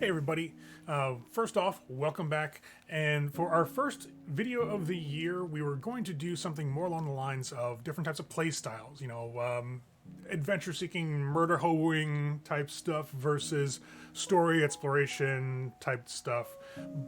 Hey everybody, first off, welcome back. And for our first video of the year, we were going to do something more along the lines of different types of play styles, adventure seeking, murder hoeing type stuff versus story exploration type stuff.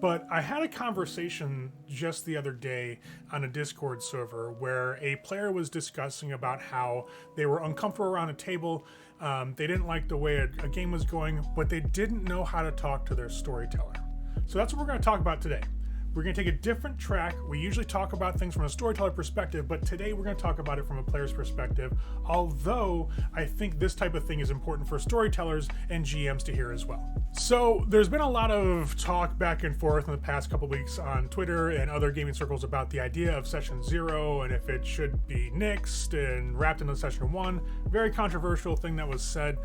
But I had a conversation just the other day on a Discord server where a player was discussing about how they were uncomfortable around a table. They didn't like the way a game was going, but they didn't know how to talk to their storyteller. So that's what we're going to talk about today. We're going to take a different track. We usually talk about things from a storyteller perspective, but today we're going to talk about it from a player's perspective, although I think this type of thing is important for storytellers and GMs to hear as well. So there's been a lot of talk back and forth in the past couple weeks on Twitter and other gaming circles about the idea of session 0 and if it should be nixed and wrapped into session 1. Very controversial thing that was said,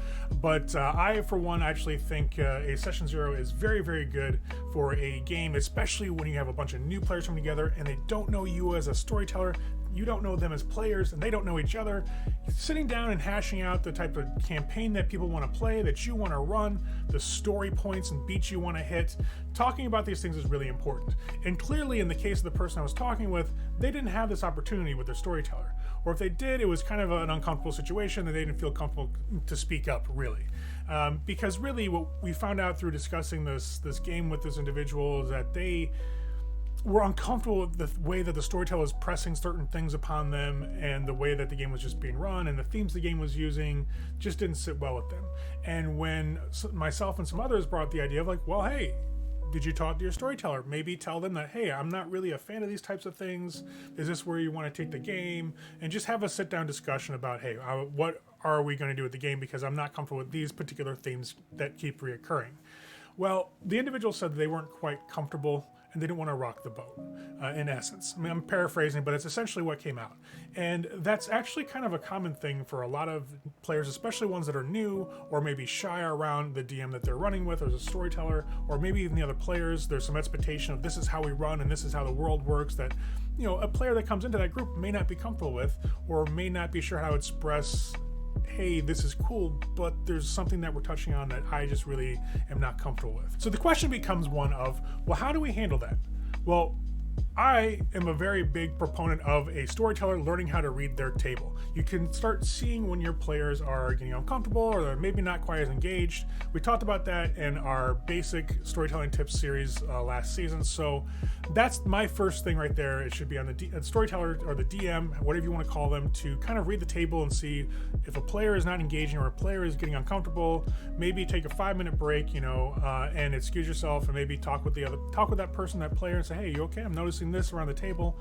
but I, for one, actually think a session 0 is very, very good for a game, especially when you have a bunch of new players coming together and they don't know you as a storyteller, you don't know them as players, and they don't know each other. Sitting down and hashing out the type of campaign that people want to play, that you want to run, the story points and beats you want to hit, talking about these things is really important. And clearly, in the case of the person I was talking with, they didn't have this opportunity with their storyteller. Or if they did, it was kind of an uncomfortable situation and they didn't feel comfortable to speak up, really. Because really, what we found out through discussing this game with this individual is that they were uncomfortable with the way that the storyteller was pressing certain things upon them, and the way that the game was just being run and the themes the game was using just didn't sit well with them. And when myself and some others brought the idea of like, well, hey, did you talk to your storyteller? Maybe tell them that, hey, I'm not really a fan of these types of things. Is this where you want to take the game? And just have a sit down discussion about, hey, what are we going to do with the game? Because I'm not comfortable with these particular themes that keep reoccurring. Well, the individual said they weren't quite comfortable and they didn't want to rock the boat, in essence. I mean, I'm paraphrasing, but it's essentially what came out. And that's actually kind of a common thing for a lot of players, especially ones that are new or maybe shy around the DM that they're running with, or as a storyteller, or maybe even the other players. There's some expectation of this is how we run and this is how the world works that, a player that comes into that group may not be comfortable with, or may not be sure how to express, hey, this is cool, but there's something that we're touching on that I just really am not comfortable with. So the question becomes one of, well, how do we handle that? Well, I am a very big proponent of a storyteller learning how to read their table. You can start seeing when your players are getting uncomfortable or they're maybe not quite as engaged. We talked about that in our basic storytelling tips series last season. So that's my first thing right there. It should be on the storyteller or the DM, whatever you want to call them, to kind of read the table and see if a player is not engaging or a player is getting uncomfortable. Maybe take a 5-minute break, and excuse yourself and maybe talk with that person, that player, and say, hey, you okay? I'm noticing this around the table.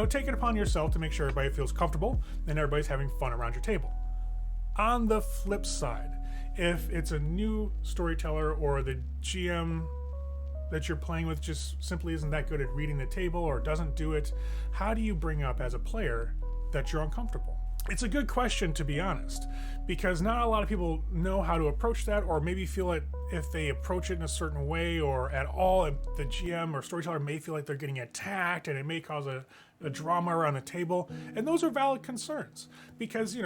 Take it upon yourself to make sure everybody feels comfortable and everybody's having fun around your table. On the flip side, if it's a new storyteller or the GM that you're playing with just simply isn't that good at reading the table or doesn't do it, how do you bring up as a player that you're uncomfortable? It's a good question, to be honest, because not a lot of people know how to approach that, or maybe feel it if they approach it in a certain way or at all, the GM or storyteller may feel like they're getting attacked and it may cause a drama around the table. And those are valid concerns because,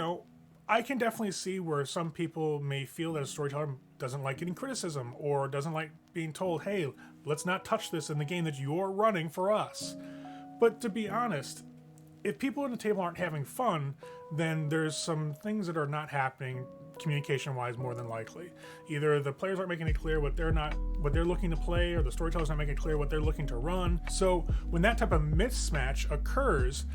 I can definitely see where some people may feel that a storyteller doesn't like getting criticism or doesn't like being told, hey, let's not touch this in the game that you're running for us. But to be honest, if people at the table aren't having fun, then there's some things that are not happening communication-wise, more than likely. Either the players aren't making it clear what they're looking to play, or the storyteller's not making it clear what they're looking to run. So when that type of mismatch occurs,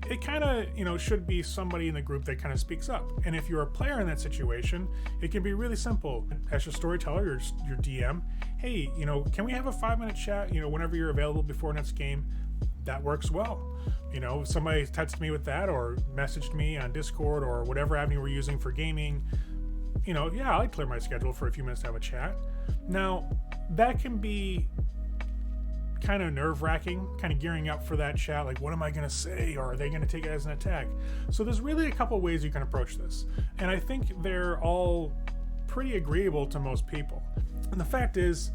it kind of, should be somebody in the group that kind of speaks up. And if you're a player in that situation, it can be really simple. As your storyteller, your DM, hey, can we have a 5-minute chat, whenever you're available before next game? That works well. Somebody texted me with that or messaged me on Discord or whatever avenue we're using for gaming. Yeah, I'd clear my schedule for a few minutes to have a chat. Now, that can be kind of nerve-wracking, kind of gearing up for that chat, like what am I going to say, or are they going to take it as an attack? So there's really a couple ways you can approach this, and I think they're all pretty agreeable to most people. And the fact is,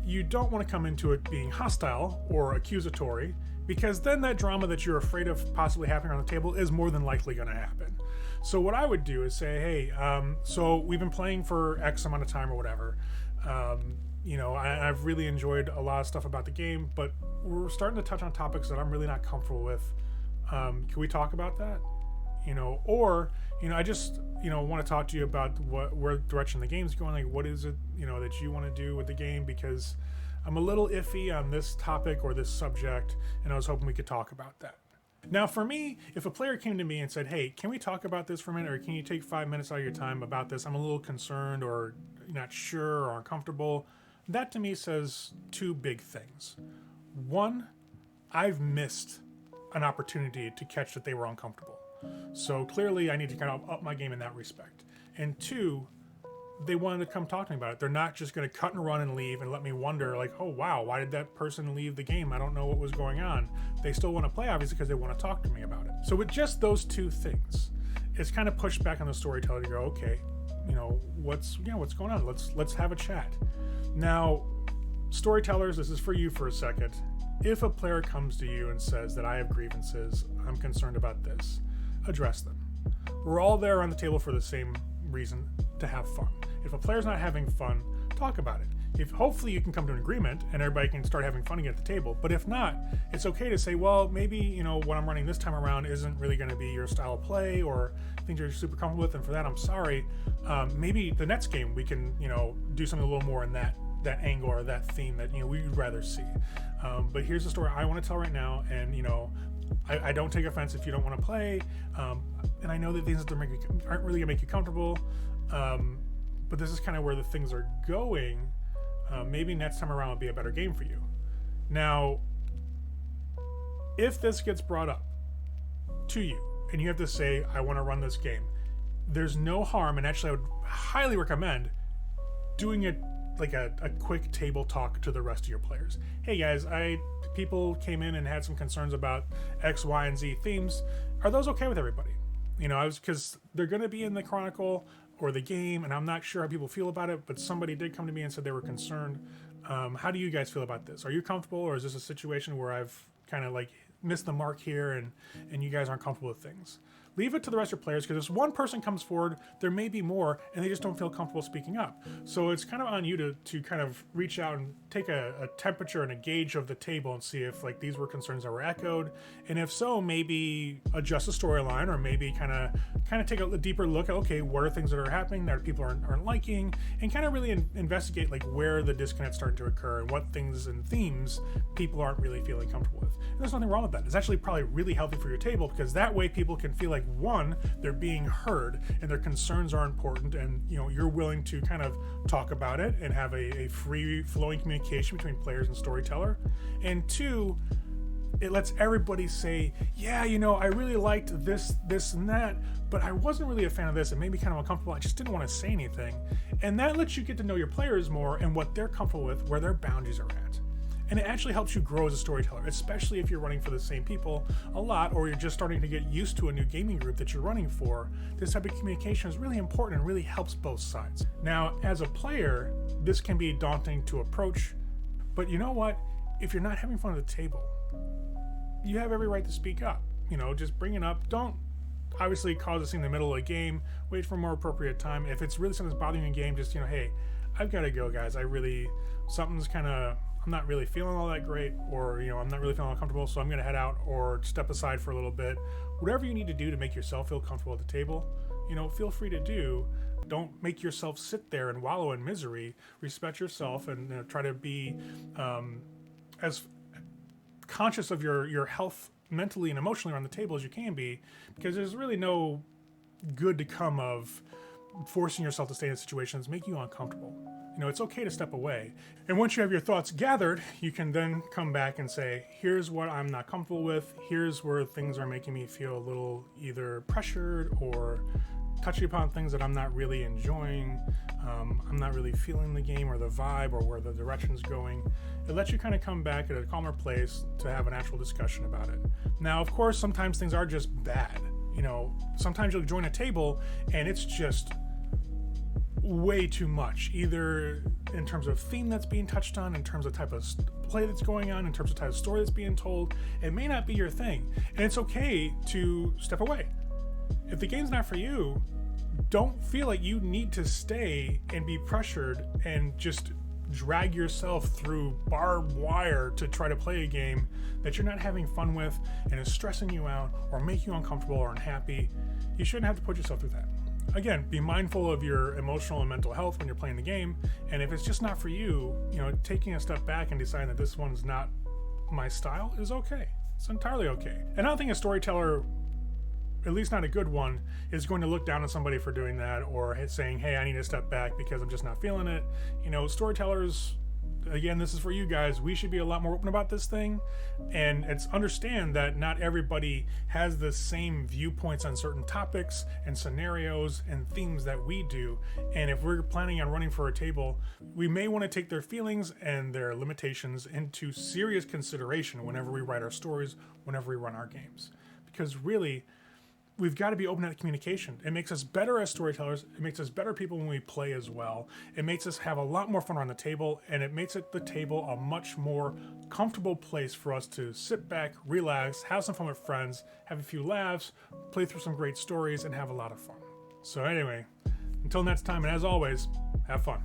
you don't want to come into it being hostile or accusatory, because then that drama that you're afraid of possibly happening on the table is more than likely going to happen. So what I would do is say, hey, so we've been playing for X amount of time or whatever. I've really enjoyed a lot of stuff about the game, but we're starting to touch on topics that I'm really not comfortable with. Can we talk about that? I just want to talk to you about where direction the game's going. Like, what is it that you want to do with the game? Because I'm a little iffy on this topic or this subject, and I was hoping we could talk about that. Now, for me, if a player came to me and said, "Hey, can we talk about this for a minute, or can you take 5 minutes out of your time about this? I'm a little concerned, or not sure, or uncomfortable," that to me says two big things. One, I've missed an opportunity to catch that they were uncomfortable. So clearly I need to kind of up my game in that respect. And two, they wanted to come talk to me about it. They're not just going to cut and run and leave and let me wonder, like, oh wow, why did that person leave the game? I don't know what was going on. They still want to play, obviously, because they want to talk to me about it. So with just those two things, it's kind of pushed back on the storyteller to go, okay, what's going on? Let's have a chat. Now, storytellers, this is for you for a second. If a player comes to you and says that I have grievances, I'm concerned about this, address them. We're all there on the table for the same reason, to have fun. If a player's not having fun, talk about it. Hopefully you can come to an agreement and everybody can start having fun again at the table. But if not, it's okay to say, well, maybe what I'm running this time around isn't really going to be your style of play or things you're super comfortable with, and for that I'm sorry. Maybe the next game we can do something a little more in that angle or that theme that we'd rather see. But here's the story I want to tell right now, and I don't take offense if you don't want to play, and I know that things that aren't really gonna make you comfortable, but this is kind of where the things are going. Maybe next time around will be a better game for you. Now, if this gets brought up to you and you have to say, I want to run this game, there's no harm, and actually I would highly recommend doing it like a quick table talk to the rest of your players. Hey guys, people came in and had some concerns about X, Y, and Z themes. Are those okay with everybody? Because they're going to be in the Chronicle or the game, and I'm not sure how people feel about it, but somebody did come to me and said they were concerned. How do you guys feel about this? Are you comfortable, or is this a situation where I've kind of like missed the mark here and you guys aren't comfortable with things? Leave it to the rest of your players, because if one person comes forward, there may be more, and they just don't feel comfortable speaking up. So it's kind of on you to kind of reach out and take a temperature and a gauge of the table and see if like these were concerns that were echoed, and if so, maybe adjust the storyline, or maybe kind of take a deeper look at, okay, what are things that are happening that people aren't liking, and kind of really investigate like where the disconnect's starting to occur and what things and themes people aren't really feeling comfortable with. And there's nothing wrong with that. It's actually probably really healthy for your table, because that way people can feel like, one, they're being heard and their concerns are important, and you're willing to kind of talk about it and have a free flowing communication between players and storyteller. And two, it lets everybody say, yeah, I really liked this and that, but I wasn't really a fan of this. It made me kind of uncomfortable. I just didn't want to say anything. And that lets you get to know your players more and what they're comfortable with, where their boundaries are at. And it actually helps you grow as a storyteller, especially if you're running for the same people a lot, or you're just starting to get used to a new gaming group that you're running for. This type of communication is really important and really helps both sides. Now, as a player, this can be daunting to approach, but you know what? If you're not having fun at the table, you have every right to speak up. Just bring it up. Don't obviously cause a scene in the middle of a game. Wait for a more appropriate time. If it's really something that's bothering you in a game, just, hey, I've got to go, guys. I'm not really feeling all that great, or I'm not really feeling uncomfortable, so I'm going to head out or step aside for a little bit. Whatever you need to do to make yourself feel comfortable at the table, feel free to do. Don't make yourself sit there and wallow in misery. Respect yourself and try to be as conscious of your health mentally and emotionally around the table as you can be, because there's really no good to come of forcing yourself to stay in situations make you uncomfortable. It's okay to step away. And once you have your thoughts gathered, you can then come back and say, here's what I'm not comfortable with. Here's where things are making me feel a little either pressured or touching upon things that I'm not really enjoying. I'm not really feeling the game or the vibe or where the direction's going. It lets you kind of come back at a calmer place to have an actual discussion about it. Now, of course, sometimes things are just bad. Sometimes you'll join a table and it's just way too much, either in terms of theme that's being touched on, in terms of type of play that's going on, in terms of type of story that's being told. It may not be your thing, and it's okay to step away. If the game's not for you, don't feel like you need to stay and be pressured and just drag yourself through barbed wire to try to play a game that you're not having fun with and is stressing you out or make you uncomfortable or unhappy, you shouldn't have to put yourself through that. Again, be mindful of your emotional and mental health when you're playing the game, and if it's just not for you, taking a step back and deciding that this one's not my style is okay. It's entirely okay. And I don't think a storyteller, at least not a good one, is going to look down on somebody for doing that or saying, hey, I need to step back because I'm just not feeling it. Storytellers, again, this is for you guys. We should be a lot more open about this thing, and it's understand that not everybody has the same viewpoints on certain topics and scenarios and themes that we do. And if we're planning on running for a table, we may want to take their feelings and their limitations into serious consideration whenever we write our stories, whenever we run our games. Because really, we've got to be open to that communication. It makes us better as storytellers. It makes us better people when we play as well. It makes us have a lot more fun around the table, and it makes the table a much more comfortable place for us to sit back, relax, have some fun with friends, have a few laughs, play through some great stories, and have a lot of fun. So anyway, until next time, and as always, have fun.